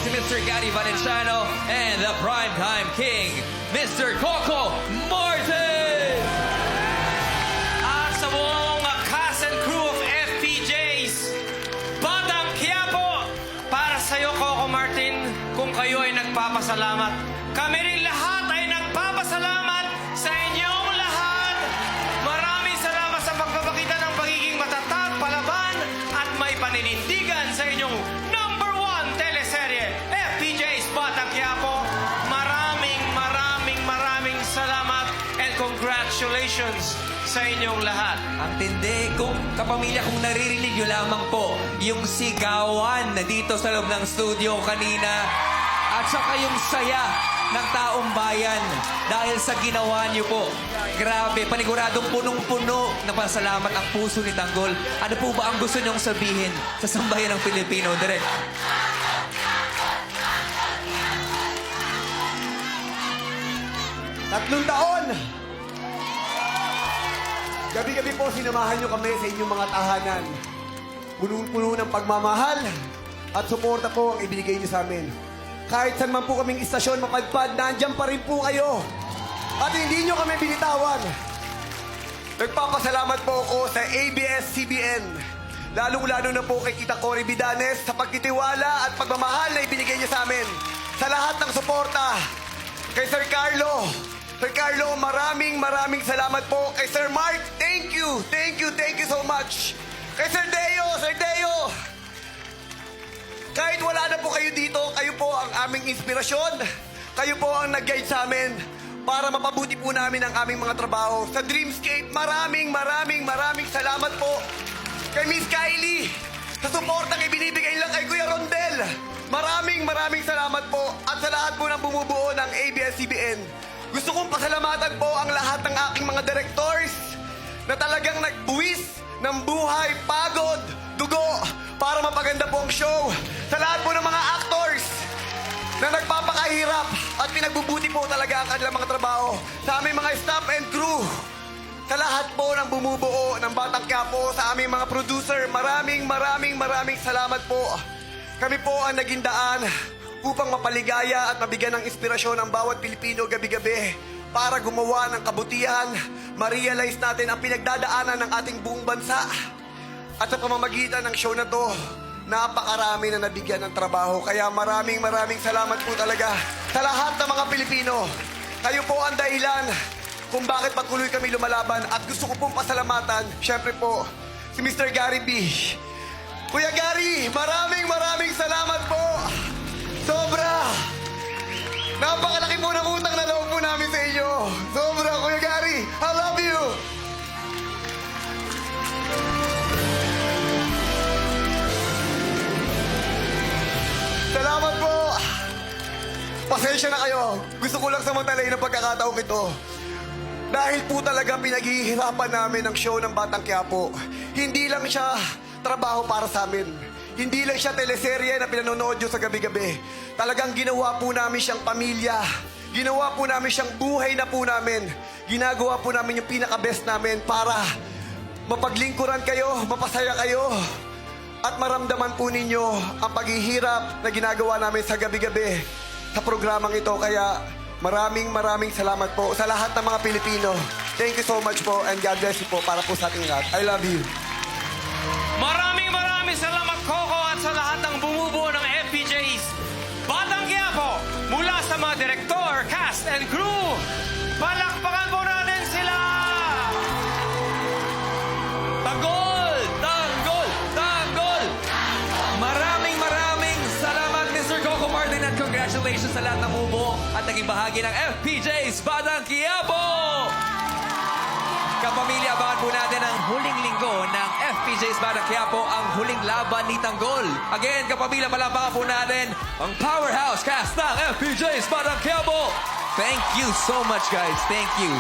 si Mr. Gary Valenciano and the Primetime King, Mr. Coco Martin! At sa buong cast and crew of FPJs, Batang Quiapo, para sa'yo, Coco Martin, kung kayo ay nagpapasalamat. Kami rin lahat ay nagpapasalamat sa inyong lahat. Maraming salamat sa pagpapakita ng pagiging matatag, palaban, at may paninindigan sa inyong #1 teleserye, FPJs Batang Quiapo. Maraming salamat and congratulations sa inyong lahat. Ang tindi, kung kapamilya, kung naririnig nyo lamang po yung sigawan na dito sa loob ng studio kanina at saka yung saya ng taong bayan dahil sa ginawa nyo po. Grabe, paniguradong punong-puno na pasalamat ang puso ni Tanggol. Ano po ba ang gusto nyong sabihin sa sambayan ng Pilipino? Direk. 3 taon! Gabi-gabi po sinamahan nyo kami sa inyong mga tahanan. Punong-puno ng pagmamahal at suporta po ang ibinigay nyo sa amin. Kahit saan man po kaming istasyon mapadpad, nandyan pa rin po kayo. At hindi nyo kami binitawan. Nagpapasalamat po ako sa ABS-CBN. Lalong-lalo na po kay Tita Cory Vidanes sa pagtitiwala at pagmamahal na ibinigay niya sa amin. Sa lahat ng suporta. Kay Sir Carlo, maraming salamat po. Kay Sir Mark, thank you so much. Kay Sir Deo, kahit wala na po kayo dito, kayo po ang aming inspirasyon. Kayo po ang nag-guide sa amin para mapabuti po namin ang aming mga trabaho. Sa Dreamscape, maraming salamat po. Kay Miss Kylie, sa suportang ibinibigay lang kay Kuya Rondel. Maraming salamat po. At sa lahat po ng bumubuo ng ABS-CBN. Gusto kong pasalamatan po ang lahat ng aking mga directors na talagang nagbuwis ng buhay, pagod, dugo para mapaganda po ang show. Sa lahat po ng mga actors na nagpapakahirap at pinagbubuti po talaga ang kanilang mga trabaho. Sa aming mga staff and crew. Sa lahat po ng bumubuo ng Batang Quiapo, sa aming mga producer, maraming salamat po. Kami po ang naging daan upang mapaligaya at mabigyan ng inspirasyon ang bawat Pilipino gabi-gabi para gumawa ng kabutihan, ma-realize natin ang pinagdadaanan ng ating buong bansa. At sa pamamagitan ng show na to, napakarami na nabigyan ng trabaho. Kaya maraming salamat po talaga sa lahat ng mga Pilipino. Kayo po ang dahilan kung bakit patuloy kami lumalaban. At gusto ko pong pasalamatan, syempre po, si Mr. Gary B. Kuya Gary, maraming salamat po. Sobra. Napakalaki po ng utang na loob po namin sa inyo. Sobra, Kuya Gary. I love you. Salamat po. Pasensya na kayo. Gusto ko lang samantalayin ang pagkakataong ito. Dahil po talaga pinaghihirapan namin ang show ng Batang Quiapo. Hindi lang siya trabaho para sa amin. Hindi lang siya teleserye na pinanonood nyo sa gabi-gabi. Talagang ginawa po namin siyang pamilya. Ginawa po namin siyang buhay na po namin. Ginagawa po namin yung pinaka-best namin para mapaglingkuran kayo, mapasaya kayo, at maramdaman po ninyo ang paghihirap na ginagawa namin sa gabi-gabi sa programang ito. Kaya maraming salamat po sa lahat ng mga Pilipino. Thank you so much po and God bless you po para po sa ating lahat. I love you. Maraming salamat, Coco, at sa lahat ng bumubuo ng FPJs Batang Quiapo, mula sa mga direktor, cast, and crew. Palakpakan po natin sila! Tanggol! Maraming salamat, Mr. Coco Martin, at congratulations sa lahat ng bumubuo at naging bahagi ng FPJs Batang Quiapo! Kapamilya, abangan po natin ang huling linggo ng FPJs Batang Quiapo, ang huling laban ni Tanggol. Again, kapamilya, malabangan po natin ang powerhouse cast ng FPJs Batang Quiapo. Thank you so much, guys. Thank you.